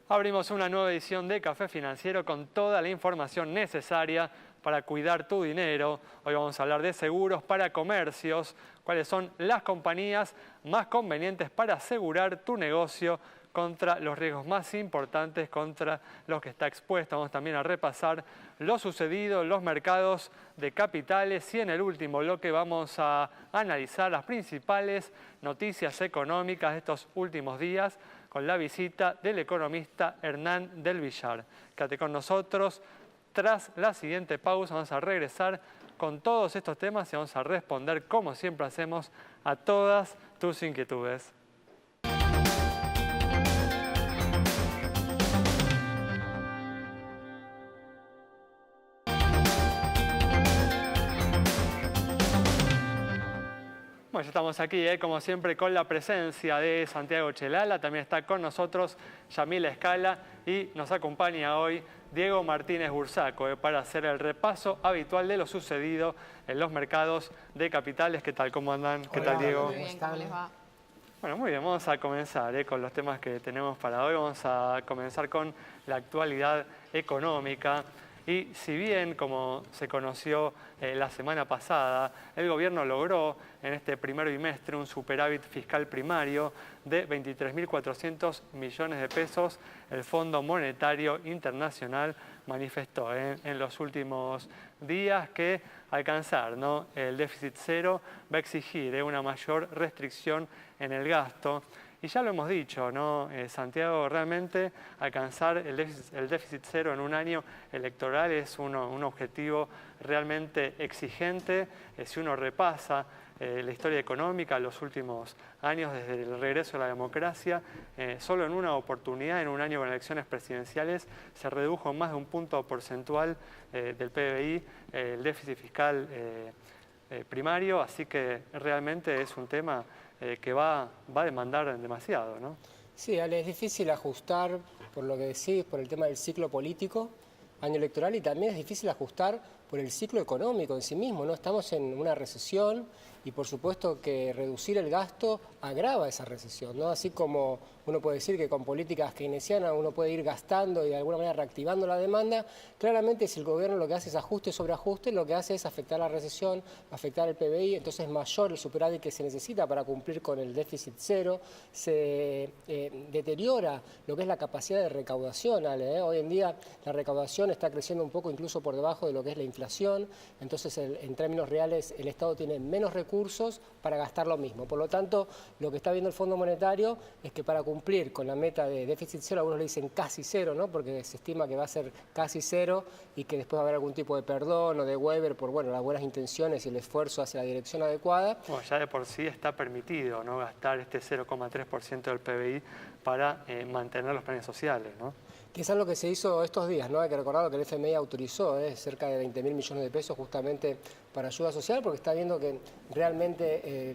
Abrimos una nueva edición de Café Financiero con toda la información necesaria para cuidar tu dinero. Hoy vamos a hablar de seguros para comercios, cuáles son las compañías más convenientes para asegurar tu negocio contra los riesgos más importantes, contra los que está expuesto. Vamos también a repasar lo sucedido en los mercados de capitales y en el último bloque vamos a analizar las principales noticias económicas de estos últimos días con la visita del economista Hernán del Villar. Quédate con nosotros. Tras la siguiente pausa vamos a regresar con todos estos temas y vamos a responder, como siempre hacemos, a todas tus inquietudes. Bueno, ya estamos aquí, como siempre, con la presencia de Santiago Chelala. También está con nosotros Yamila Escala y nos acompaña hoy Diego Martínez Bursaco para hacer el repaso habitual de lo sucedido en los mercados de capitales. ¿Qué tal? ¿Cómo andan? Hola, ¿Qué tal, Diego? Muy bien, ¿cómo les va? Bueno, muy bien, vamos a comenzar con los temas que tenemos para hoy. Vamos a comenzar con la actualidad económica. Y si bien, como se conoció la semana pasada, el gobierno logró en este primer bimestre un superávit fiscal primario de 23.400 millones de pesos, el Fondo Monetario Internacional manifestó en los últimos días que alcanzar el déficit cero va a exigir una mayor restricción en el gasto. Y ya lo hemos dicho, Santiago, realmente alcanzar el déficit cero en un año electoral es un objetivo realmente exigente. Si uno repasa la historia económica, los últimos años desde el regreso a la democracia, solo en una oportunidad, en un año con elecciones presidenciales, se redujo más de un punto porcentual del PBI el déficit fiscal primario, así que realmente es un tema que va a demandar demasiado, ¿no? Sí, Ale, es difícil ajustar, por lo que decís, por el tema del ciclo político, año electoral, y también es difícil ajustar por el ciclo económico en sí mismo, ¿no? Estamos en una recesión y por supuesto que reducir el gasto agrava esa recesión, ¿no? Así como uno puede decir que con políticas keynesianas uno puede ir gastando y de alguna manera reactivando la demanda, claramente si el gobierno lo que hace es ajuste sobre ajuste, lo que hace es afectar la recesión, afectar el PBI, entonces es mayor el superávit que se necesita para cumplir con el déficit cero, se deteriora lo que es la capacidad de recaudación, Ale, ¿eh? Hoy en día la recaudación está creciendo un poco incluso por debajo de lo que es la inflación, entonces en términos reales el Estado tiene menos recursos para gastar lo mismo. Por lo tanto, lo que está viendo el Fondo Monetario es que para cumplir con la meta de déficit cero, algunos le dicen casi cero, ¿no? Porque se estima que va a ser casi cero y que después va a haber algún tipo de perdón o de waiver por las buenas intenciones y el esfuerzo hacia la dirección adecuada. Bueno, ya de por sí está permitido gastar este 0,3% del PBI para mantener los planes sociales, ¿no? Que es algo que se hizo estos días, ¿no? Hay que recordar que el FMI autorizó cerca de 20.000 millones de pesos justamente para ayuda social, porque está viendo que realmente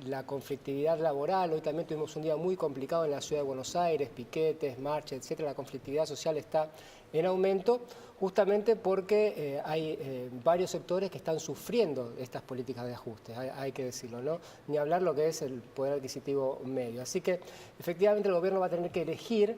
la conflictividad laboral, hoy también tuvimos un día muy complicado en la ciudad de Buenos Aires, piquetes, marchas, etcétera, la conflictividad social está en aumento, justamente porque hay varios sectores que están sufriendo estas políticas de ajuste, hay que decirlo, ¿no? Ni hablar lo que es el poder adquisitivo medio. Así que efectivamente el gobierno va a tener que elegir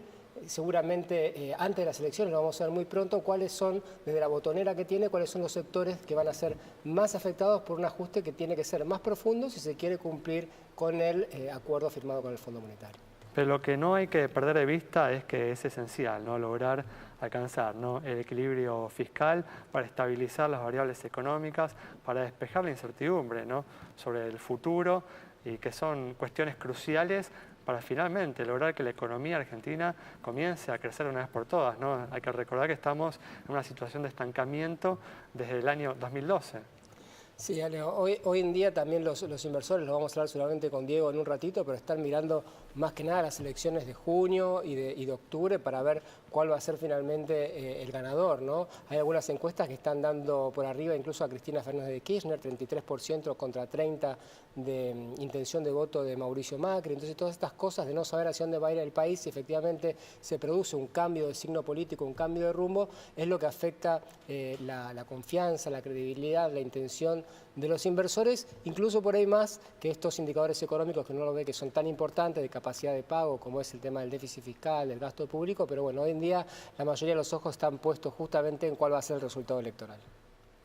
seguramente antes de las elecciones, lo vamos a ver muy pronto, cuáles son, desde la botonera que tiene, cuáles son los sectores que van a ser más afectados por un ajuste que tiene que ser más profundo si se quiere cumplir con el acuerdo firmado con el Fondo Monetario. Pero lo que no hay que perder de vista es que es esencial, lograr alcanzar el equilibrio fiscal para estabilizar las variables económicas, para despejar la incertidumbre sobre el futuro, y que son cuestiones cruciales para finalmente lograr que la economía argentina comience a crecer una vez por todas, ¿no? Hay que recordar que estamos en una situación de estancamiento desde el año 2012. Sí, Ale, hoy en día también los inversores, lo vamos a hablar seguramente con Diego en un ratito, pero están mirando más que nada las elecciones de junio y de octubre para ver cuál va a ser finalmente el ganador, ¿no? Hay algunas encuestas que están dando por arriba incluso a Cristina Fernández de Kirchner, 33% contra 30% de intención de voto de Mauricio Macri. Entonces todas estas cosas de no saber hacia dónde va a ir el país, si efectivamente se produce un cambio de signo político, un cambio de rumbo, es lo que afecta la confianza, la credibilidad, la intención atención de los inversores, incluso por ahí más que estos indicadores económicos que uno lo ve que son tan importantes de capacidad de pago, como es el tema del déficit fiscal, del gasto público, pero bueno, hoy en día la mayoría de los ojos están puestos justamente en cuál va a ser el resultado electoral.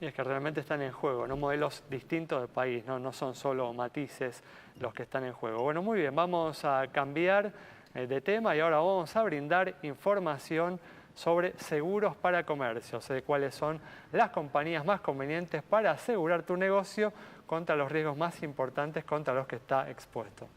Y es que realmente están en juego, ¿no? Modelos distintos del país, no son solo matices los que están en juego. Bueno, muy bien, vamos a cambiar de tema y ahora vamos a brindar información sobre seguros para comercios, de cuáles son las compañías más convenientes para asegurar tu negocio contra los riesgos más importantes contra los que está expuesto.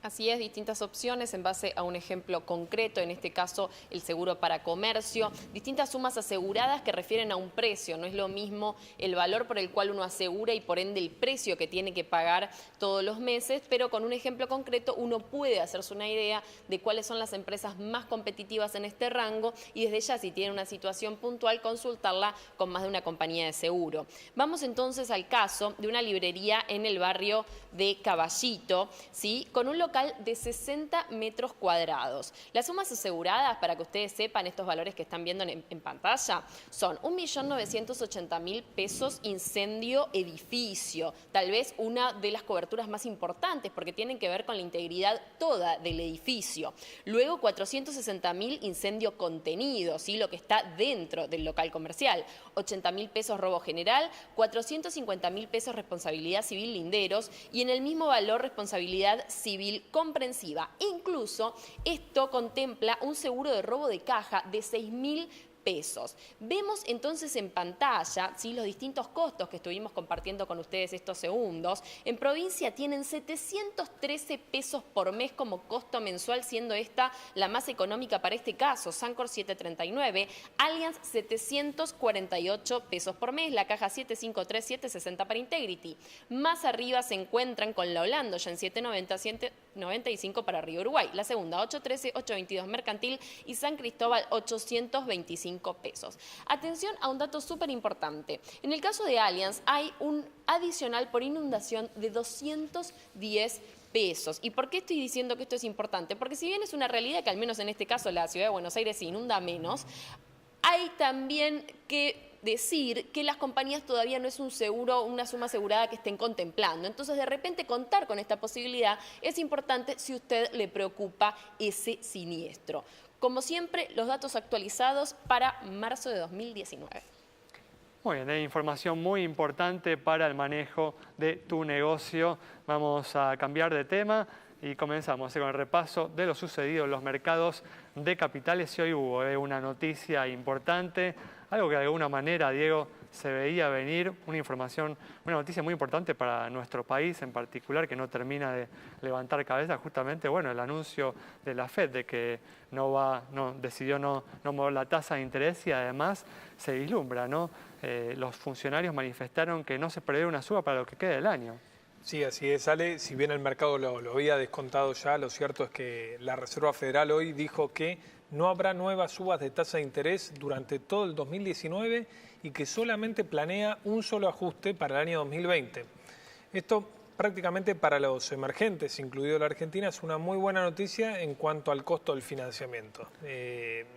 Así es, distintas opciones en base a un ejemplo concreto, en este caso el seguro para comercio, distintas sumas aseguradas que refieren a un precio, no es lo mismo el valor por el cual uno asegura y por ende el precio que tiene que pagar todos los meses, pero con un ejemplo concreto uno puede hacerse una idea de cuáles son las empresas más competitivas en este rango y desde ya si tiene una situación puntual consultarla con más de una compañía de seguro. Vamos entonces al caso de una librería en el barrio de Caballito, ¿sí? Con un local de 60 metros cuadrados. Las sumas aseguradas, para que ustedes sepan estos valores que están viendo en pantalla, son 1.980.000 pesos incendio edificio. Tal vez una de las coberturas más importantes porque tienen que ver con la integridad toda del edificio. Luego 460.000 incendio contenido, ¿sí? Lo que está dentro del local comercial. 80.000 pesos robo general, 450.000 pesos responsabilidad civil linderos y en el mismo valor responsabilidad civil comprensiva. Incluso esto contempla un seguro de robo de caja de 6.000 pesos. Vemos entonces en pantalla, ¿sí?, los distintos costos que estuvimos compartiendo con ustedes estos segundos. En provincia tienen 713 pesos por mes como costo mensual, siendo esta la más económica para este caso. Sancor 739, Allianz 748 pesos por mes, la caja 753, 760 para Integrity. Más arriba se encuentran con la Holando ya en 790, 195 para Río Uruguay. La segunda 813, 822 Mercantil y San Cristóbal 825 pesos. Atención a un dato súper importante. En el caso de Allianz hay un adicional por inundación de 210 pesos. ¿Y por qué estoy diciendo que esto es importante? Porque si bien es una realidad que al menos en este caso la ciudad de Buenos Aires se inunda menos, hay también que decir que las compañías todavía no es un seguro, una suma asegurada que estén contemplando. Entonces, de repente, contar con esta posibilidad es importante si a usted le preocupa ese siniestro. Como siempre, los datos actualizados para marzo de 2019. Muy bien, hay información muy importante para el manejo de tu negocio. Vamos a cambiar de tema y comenzamos con el repaso de lo sucedido en los mercados de capitales. Y hoy hubo una noticia importante, algo que de alguna manera, Diego, se veía venir, una noticia muy importante para nuestro país en particular, que no termina de levantar cabeza, justamente, bueno, el anuncio de la FED de que decidió no mover la tasa de interés y además se vislumbra, ¿no? Los funcionarios manifestaron que no se prevé una suba para lo que quede del año. Sí, así es, Ale. Si bien el mercado lo había descontado ya, lo cierto es que la Reserva Federal hoy dijo que no habrá nuevas subas de tasa de interés durante todo el 2019 y que solamente planea un solo ajuste para el año 2020. Esto prácticamente para los emergentes, incluido la Argentina, es una muy buena noticia en cuanto al costo del financiamiento.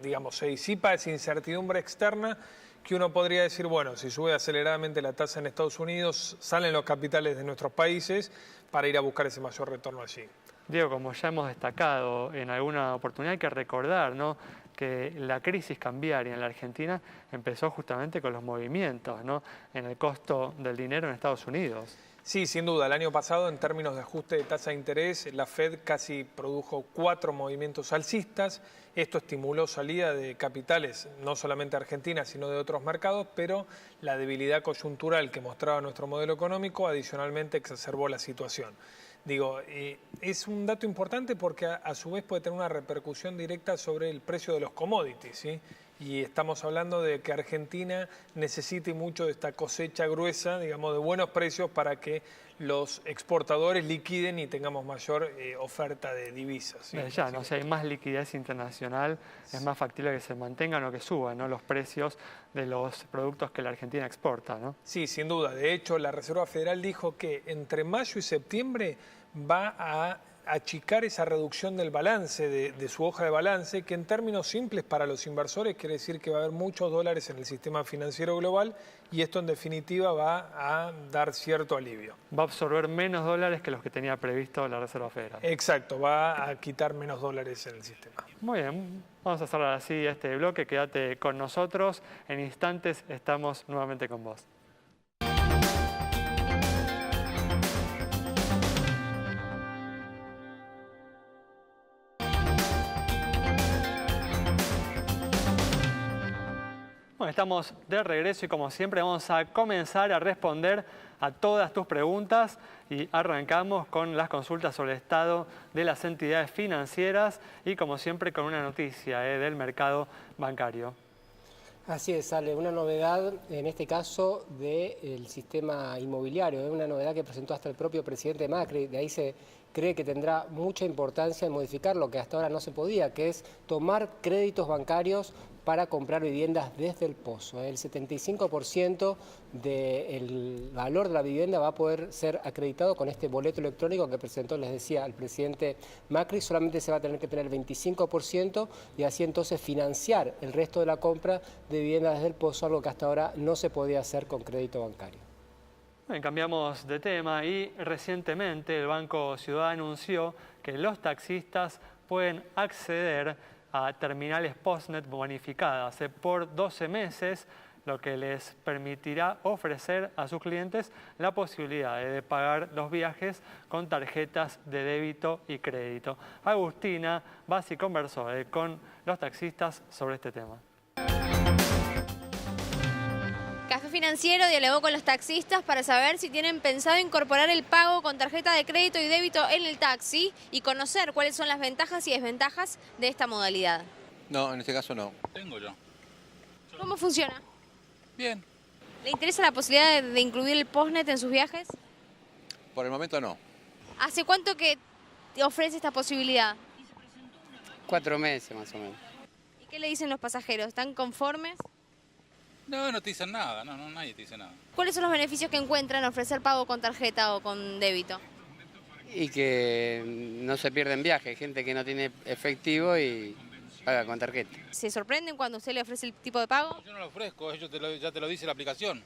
Digamos, se disipa esa incertidumbre externa que uno podría decir, bueno, si sube aceleradamente la tasa en Estados Unidos, salen los capitales de nuestros países para ir a buscar ese mayor retorno allí. Diego, como ya hemos destacado en alguna oportunidad, hay que recordar, ¿no?, que la crisis cambiaria en la Argentina empezó justamente con los movimientos, ¿no?, en el costo del dinero en Estados Unidos. Sí, sin duda. El año pasado, en términos de ajuste de tasa de interés, la Fed casi produjo 4 movimientos alcistas. Esto estimuló salida de capitales, no solamente de Argentina, sino de otros mercados, pero la debilidad coyuntural que mostraba nuestro modelo económico adicionalmente exacerbó la situación. Digo, es un dato importante porque a su vez puede tener una repercusión directa sobre el precio de los commodities, ¿sí? Y estamos hablando de que Argentina necesite mucho de esta cosecha gruesa, digamos, de buenos precios para que los exportadores liquiden y tengamos mayor oferta de divisas, ¿sí? Ya, ¿no? Si hay más liquidez internacional, es más factible que se mantengan o que suban, ¿no?, los precios de los productos que la Argentina exporta, ¿no? Sí, sin duda. De hecho, la Reserva Federal dijo que entre mayo y septiembre va a achicar esa reducción del balance, de su hoja de balance, que en términos simples para los inversores quiere decir que va a haber muchos dólares en el sistema financiero global y esto en definitiva va a dar cierto alivio. Va a absorber menos dólares que los que tenía previsto la Reserva Federal. Exacto, va a quitar menos dólares en el sistema. Muy bien, vamos a cerrar así este bloque. Quédate con nosotros. En instantes estamos nuevamente con vos. Bueno, estamos de regreso y como siempre vamos a comenzar a responder a todas tus preguntas y arrancamos con las consultas sobre el estado de las entidades financieras y como siempre con una noticia del mercado bancario. Así es, Ale, una novedad en este caso del sistema inmobiliario, una novedad que presentó hasta el propio presidente Macri, de ahí se cree que tendrá mucha importancia en modificar lo que hasta ahora no se podía, que es tomar créditos bancarios para comprar viviendas desde el pozo. El 75% del valor de la vivienda va a poder ser acreditado con este boleto electrónico que presentó, les decía, el presidente Macri. Solamente se va a tener que tener el 25% y así entonces financiar el resto de la compra de viviendas desde el pozo, algo que hasta ahora no se podía hacer con crédito bancario. Bien, cambiamos de tema y recientemente el Banco Ciudad anunció que los taxistas pueden acceder a terminales Postnet bonificadas por 12 meses, lo que les permitirá ofrecer a sus clientes la posibilidad de pagar los viajes con tarjetas de débito y crédito. Agustina Bassi conversó con los taxistas sobre este tema. Café Financiero dialogó con los taxistas para saber si tienen pensado incorporar el pago con tarjeta de crédito y débito en el taxi y conocer cuáles son las ventajas y desventajas de esta modalidad. No, en este caso no. Tengo yo. ¿Cómo funciona? Bien. ¿Le interesa la posibilidad de incluir el Postnet en sus viajes? Por el momento no. ¿Hace cuánto que te ofrece esta posibilidad? 4 meses más o menos. ¿Y qué le dicen los pasajeros? ¿Están conformes? No, no te dicen nada, no, nadie te dice nada. ¿Cuáles son los beneficios que encuentran ofrecer pago con tarjeta o con débito? Y que no se pierden viajes, hay gente que no tiene efectivo y paga con tarjeta. ¿Se sorprenden cuando usted le ofrece el tipo de pago? Yo no lo ofrezco, ya te lo dice la aplicación.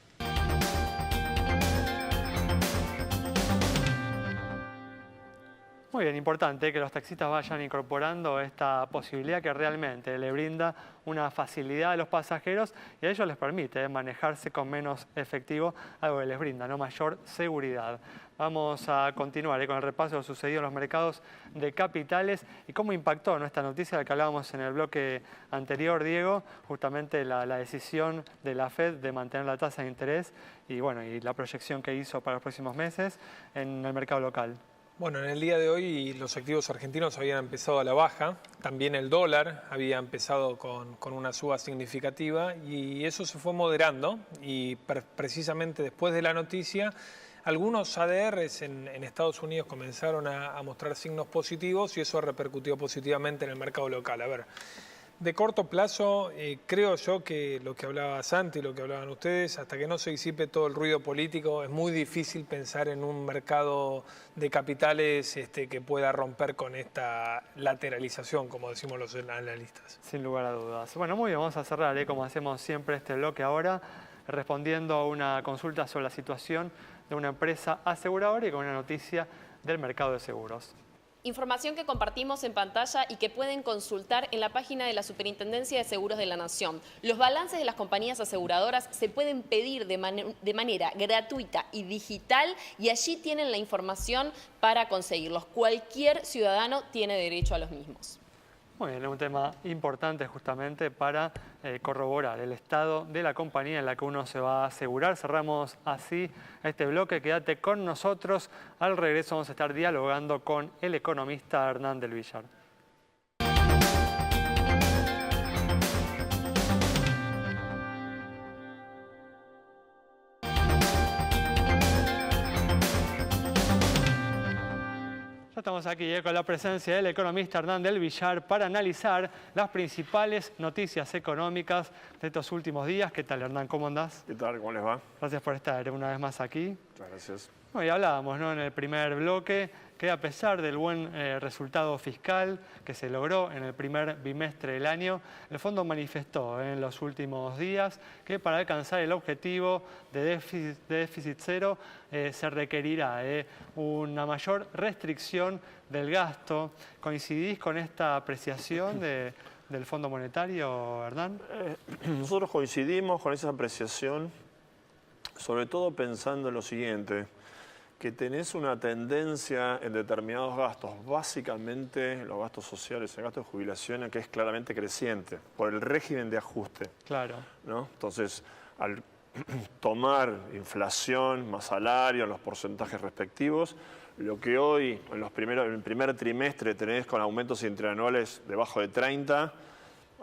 Muy bien, importante que los taxistas vayan incorporando esta posibilidad que realmente le brinda una facilidad a los pasajeros y a ellos les permite manejarse con menos efectivo, algo que les brinda mayor seguridad. Vamos a continuar con el repaso de lo sucedido en los mercados de capitales y cómo impactó esta noticia de la que hablábamos en el bloque anterior, Diego, justamente la decisión de la Fed de mantener la tasa de interés y la proyección que hizo para los próximos meses en el mercado local. Bueno, en el día de hoy los activos argentinos habían empezado a la baja, también el dólar había empezado con una suba significativa y eso se fue moderando y precisamente después de la noticia algunos ADRs en Estados Unidos comenzaron a mostrar signos positivos y eso repercutió positivamente en el mercado local. A ver, de corto plazo, creo yo que lo que hablaba Santi, lo que hablaban ustedes, hasta que no se disipe todo el ruido político, es muy difícil pensar en un mercado de capitales que pueda romper con esta lateralización, como decimos los analistas. Sin lugar a dudas. Bueno, muy bien, vamos a cerrar, como hacemos siempre este bloque ahora, respondiendo a una consulta sobre la situación de una empresa aseguradora y con una noticia del mercado de seguros. Información que compartimos en pantalla y que pueden consultar en la página de la Superintendencia de Seguros de la Nación. Los balances de las compañías aseguradoras se pueden pedir de manera gratuita y digital y allí tienen la información para conseguirlos. Cualquier ciudadano tiene derecho a los mismos. Muy bien, es un tema importante justamente para corroborar el estado de la compañía en la que uno se va a asegurar. Cerramos así este bloque. Quédate con nosotros. Al regreso vamos a estar dialogando con el economista Hernán del Villar. Ya estamos aquí con la presencia del economista Hernán del Villar para analizar las principales noticias económicas de estos últimos días. ¿Qué tal, Hernán? ¿Cómo andás? ¿Qué tal? ¿Cómo les va? Gracias por estar una vez más aquí. Muchas gracias. Bueno, y hablábamos en el primer bloque que a pesar del buen resultado fiscal que se logró en el primer bimestre del año, el fondo manifestó en los últimos días que para alcanzar el objetivo de déficit cero se requerirá una mayor restricción del gasto. ¿Coincidís con esta apreciación del Fondo Monetario, Hernán? Nosotros coincidimos con esa apreciación, sobre todo pensando en lo siguiente, que tenés una tendencia en determinados gastos, básicamente los gastos sociales, el gasto de jubilación, que es claramente creciente por el régimen de ajuste. Claro. ¿No? Entonces, al tomar inflación más salario en los porcentajes respectivos, lo que hoy en el primer trimestre tenés con aumentos interanuales debajo de 30,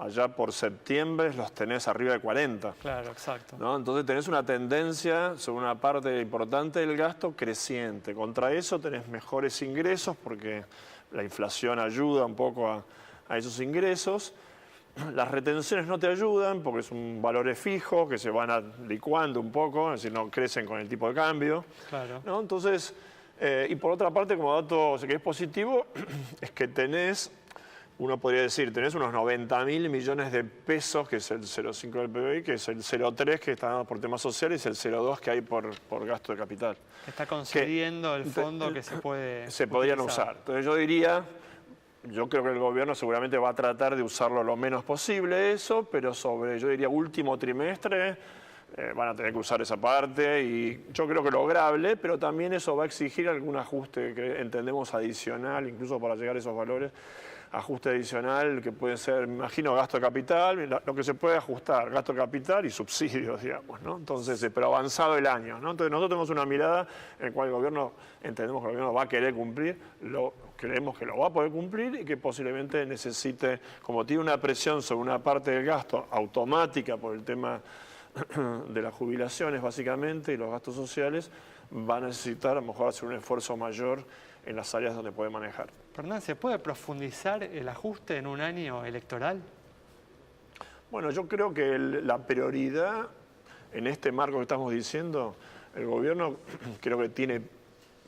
allá por septiembre los tenés arriba de 40. Claro, exacto. ¿No? Entonces tenés una tendencia sobre una parte importante del gasto creciente. Contra eso tenés mejores ingresos porque la inflación ayuda un poco a esos ingresos. Las retenciones no te ayudan porque son valores fijos que se van licuando un poco, es decir, no crecen con el tipo de cambio. Claro. ¿No? Entonces, y por otra parte, como dato que es positivo, es que tenés, uno podría decir, tenés unos 90.000 millones de pesos, que es el 0,5 del PBI, que es el 0,3 que está dado por temas sociales y el 0,2 que hay por gasto de capital. Está concediendo el fondo que se puede se podrían usar. Entonces yo creo que el gobierno seguramente va a tratar de usarlo lo menos posible eso, pero yo diría, último trimestre van a tener que usar esa parte y yo creo que lograble, pero también eso va a exigir algún ajuste que entendemos adicional, incluso para llegar a esos valores. Ajuste adicional que puede ser, me imagino, gasto de capital, lo que se puede ajustar, gasto de capital y subsidios, digamos, ¿no? Entonces, pero avanzado el año, ¿no? Entonces nosotros tenemos una mirada en la cual el gobierno, entendemos que el gobierno va a querer cumplir, creemos que lo va a poder cumplir y que posiblemente necesite, como tiene una presión sobre una parte del gasto automática por el tema de las jubilaciones básicamente y los gastos sociales, va a necesitar a lo mejor hacer un esfuerzo mayor en las áreas donde puede manejar. Fernán, ¿se puede profundizar el ajuste en un año electoral? Bueno, yo creo que la prioridad en este marco que estamos diciendo, el gobierno creo que tiene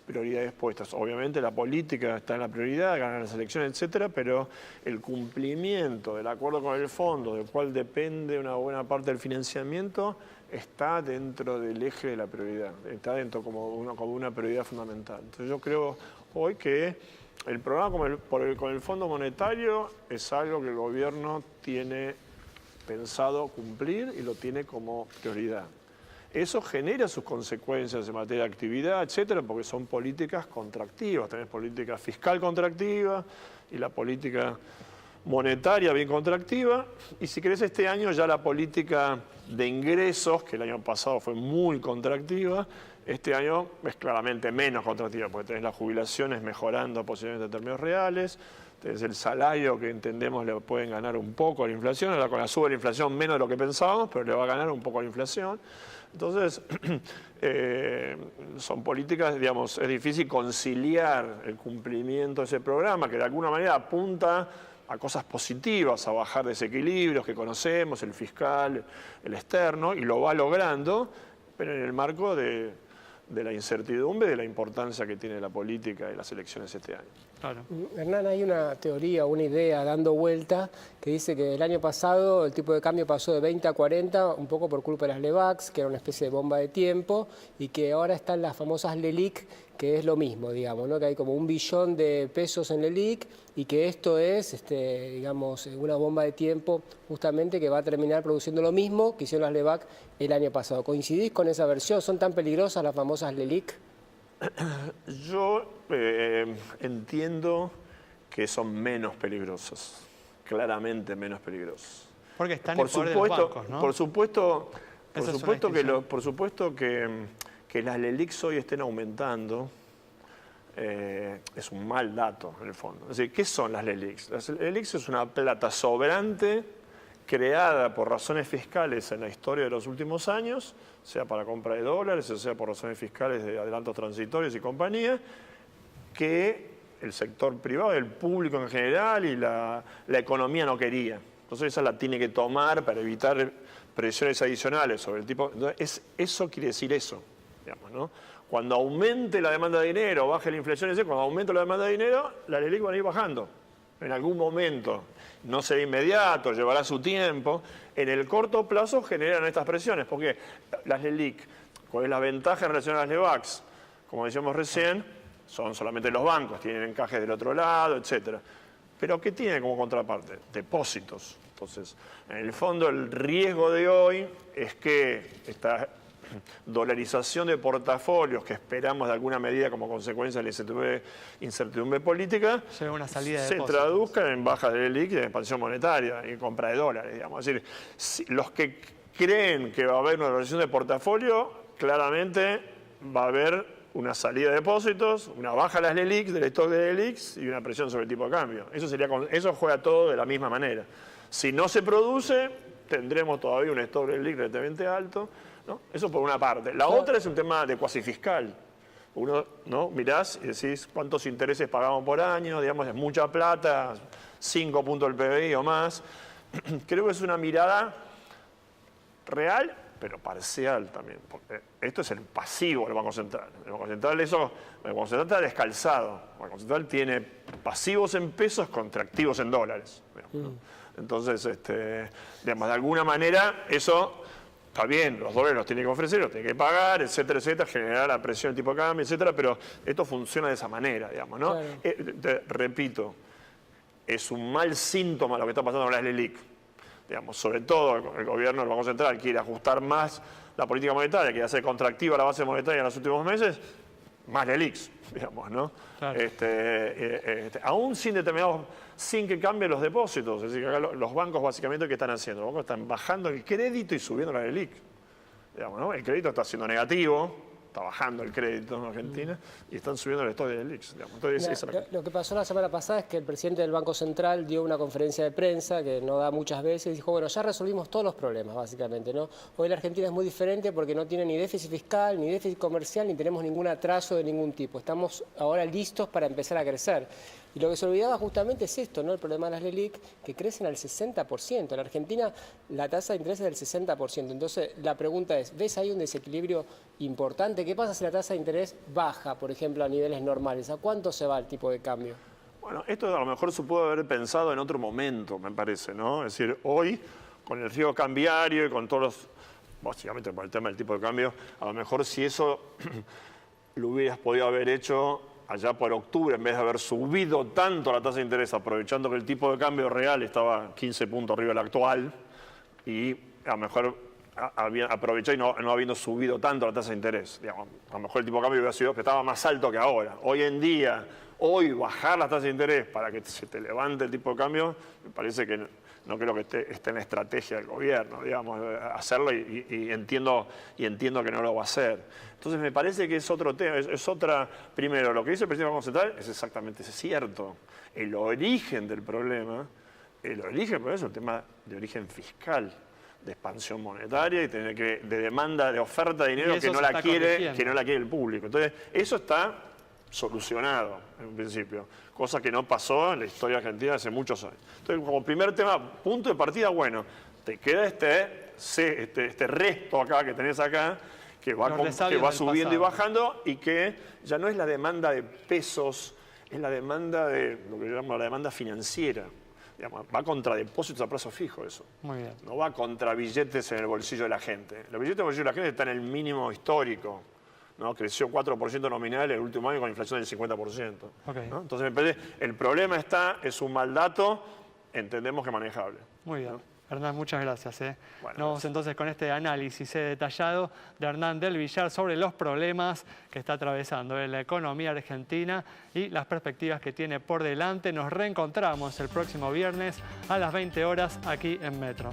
prioridades puestas. Obviamente la política está en la prioridad, ganar las elecciones, etcétera, pero el cumplimiento del acuerdo con el fondo, del cual depende una buena parte del financiamiento, está dentro del eje de la prioridad, está dentro como una prioridad fundamental. Entonces yo creo hoy que el programa con el Fondo Monetario es algo que el gobierno tiene pensado cumplir y lo tiene como prioridad. Eso genera sus consecuencias en materia de actividad, etcétera, porque son políticas contractivas. Tenés política fiscal contractiva y la política monetaria bien contractiva. Y si querés, este año ya la política de ingresos, que el año pasado fue muy contractiva, este año es claramente menos contractiva, porque tenés las jubilaciones mejorando posiblemente en términos reales, tenés el salario que entendemos le pueden ganar un poco a la inflación, ahora con la suba de la inflación menos de lo que pensábamos, pero le va a ganar un poco a la inflación. Entonces, son políticas, digamos, es difícil conciliar el cumplimiento de ese programa, que de alguna manera apunta a cosas positivas, a bajar desequilibrios que conocemos, el fiscal, el externo, y lo va logrando, pero en el marco de la incertidumbre, de la importancia que tiene la política y las elecciones este año. Claro. Hernán, hay una teoría, una idea dando vuelta que dice que el año pasado el tipo de cambio pasó de 20 a 40 un poco por culpa de las LEVAX, que era una especie de bomba de tiempo, y que ahora están las famosas LELIQ, que es lo mismo, digamos, ¿no? Que hay como 1 billón de pesos en LELIQ y que esto es, digamos, una bomba de tiempo justamente que va a terminar produciendo lo mismo que hicieron las LEVAC el año pasado. ¿Coincidís con esa versión? ¿Son tan peligrosas las famosas LELIQ? Yo entiendo que son menos peligrosas, claramente menos peligrosas. Porque están en poder de los bancos, ¿no? Por supuesto que las LELIQs hoy estén aumentando es un mal dato en el fondo. Es decir, ¿qué son las LELIQs? Las LELIQs es una plata sobrante creada por razones fiscales en la historia de los últimos años, sea para compra de dólares, o sea por razones fiscales de adelantos transitorios y compañía, que el sector privado, el público en general y la economía no quería. Entonces esa la tiene que tomar para evitar presiones adicionales sobre el tipo. Eso quiere decir eso, digamos, ¿no? Cuando aumente la demanda de dinero, baje la inflación, cuando aumente la demanda de dinero, las LELIQ van a ir bajando. En algún momento. No será inmediato, llevará su tiempo. En el corto plazo generan estas presiones, porque las LELIQ, ¿cuál es la ventaja en relación a las LEVAX? Como decíamos recién, son solamente los bancos, tienen encajes del otro lado, etcétera. Pero ¿qué tiene como contraparte? Depósitos. Entonces, en el fondo, el riesgo de hoy es que esta dolarización de portafolios que esperamos de alguna medida como consecuencia de la incertidumbre política una salida de se depósitos. traduzca en bajas de LELIQ y de expansión monetaria y compra de dólares, digamos. Es decir, los que creen que va a haber una dolarización de portafolio, claramente va a haber una salida de depósitos, una baja de las LELIQ, del stock de LELIQs y una presión sobre el tipo de cambio. Eso juega todo de la misma manera. Si no se produce, tendremos todavía un stock de LELIQ relativamente alto, ¿no? Eso por una parte. La otra es un tema de cuasi fiscal. Uno, ¿no? Mirás y decís cuántos intereses pagamos por año, digamos, es mucha plata, 5 puntos del PBI o más. Creo que es una mirada real, pero parcial también. Porque esto es el pasivo del Banco Central. El Banco Central está descalzado. El Banco Central tiene pasivos en pesos contra activos en dólares. Digamos, ¿no? Entonces, digamos, de alguna manera eso está bien, los dólares los tiene que ofrecer, los tiene que pagar, etcétera, etcétera, generar la presión del tipo de cambio, etcétera, pero esto funciona de esa manera, digamos, ¿no? Claro. Repito, es un mal síntoma lo que está pasando con las LELIQ. Digamos, sobre todo el gobierno del Banco Central quiere ajustar más la política monetaria, quiere hacer contractiva la base monetaria en los últimos meses, más LELIQs, digamos, ¿no? Claro. Aún sin que cambien los depósitos. Es decir, que acá los bancos básicamente, ¿qué están haciendo? Los bancos están bajando el crédito y subiendo la LELIQ. Digamos, ¿no? El crédito está siendo negativo, está bajando el crédito en Argentina y están subiendo el stock de LELIQs. Digamos. Entonces, Lo que pasó la semana pasada es que el presidente del Banco Central dio una conferencia de prensa que no da muchas veces y dijo, bueno, ya resolvimos todos los problemas, básicamente, ¿no? Hoy la Argentina es muy diferente porque no tiene ni déficit fiscal, ni déficit comercial, ni tenemos ningún atraso de ningún tipo. Estamos ahora listos para empezar a crecer. Y lo que se olvidaba justamente es esto, ¿no? El problema de las LELIQ, que crecen al 60%. En Argentina la tasa de interés es del 60%. Entonces la pregunta es, ¿ves ahí un desequilibrio importante? ¿Qué pasa si la tasa de interés baja, por ejemplo, a niveles normales? ¿A cuánto se va el tipo de cambio? Bueno, esto a lo mejor se puede haber pensado en otro momento, me parece, ¿no? Es decir, hoy, con el riesgo cambiario y con todos los, básicamente por el tema del tipo de cambio, a lo mejor si eso lo hubieras podido haber hecho allá por octubre, en vez de haber subido tanto la tasa de interés, aprovechando que el tipo de cambio real estaba 15 puntos arriba del actual, y a lo mejor aprovechó y no habiendo subido tanto la tasa de interés. Digamos, a lo mejor el tipo de cambio hubiera sido que estaba más alto que ahora. Hoy en día, bajar las tasas de interés para que se te levante el tipo de cambio, me parece que no creo que esté en la estrategia del gobierno, digamos, hacerlo y entiendo que no lo va a hacer. Entonces me parece que es otro tema, primero, lo que dice el presidente del Banco Central es exactamente cierto. El origen del problema es un tema de origen fiscal, de expansión monetaria y de demanda, de oferta de dinero que no la quiere el público. Entonces, eso está solucionado en un principio, cosa que no pasó en la historia argentina hace muchos años. Entonces, como primer tema, punto de partida, bueno, te queda este resto acá que tenés acá, que va subiendo y bajando y que ya no es la demanda de pesos, es la demanda de lo que llama la demanda financiera. Digamos, va contra depósitos a plazo fijo eso. Muy bien. No va contra billetes en el bolsillo de la gente. Los billetes en el bolsillo de la gente están en el mínimo histórico, ¿no? Creció 4% nominal el último año con inflación del 50%. Okay. ¿No? Entonces me parece, el problema es un mal dato, entendemos que manejable. Muy bien. ¿No? Hernán, muchas gracias. Bueno, Vamos entonces con este análisis detallado de Hernán del Villar sobre los problemas que está atravesando la economía argentina y las perspectivas que tiene por delante. Nos reencontramos el próximo viernes a las 20 horas aquí en Metro.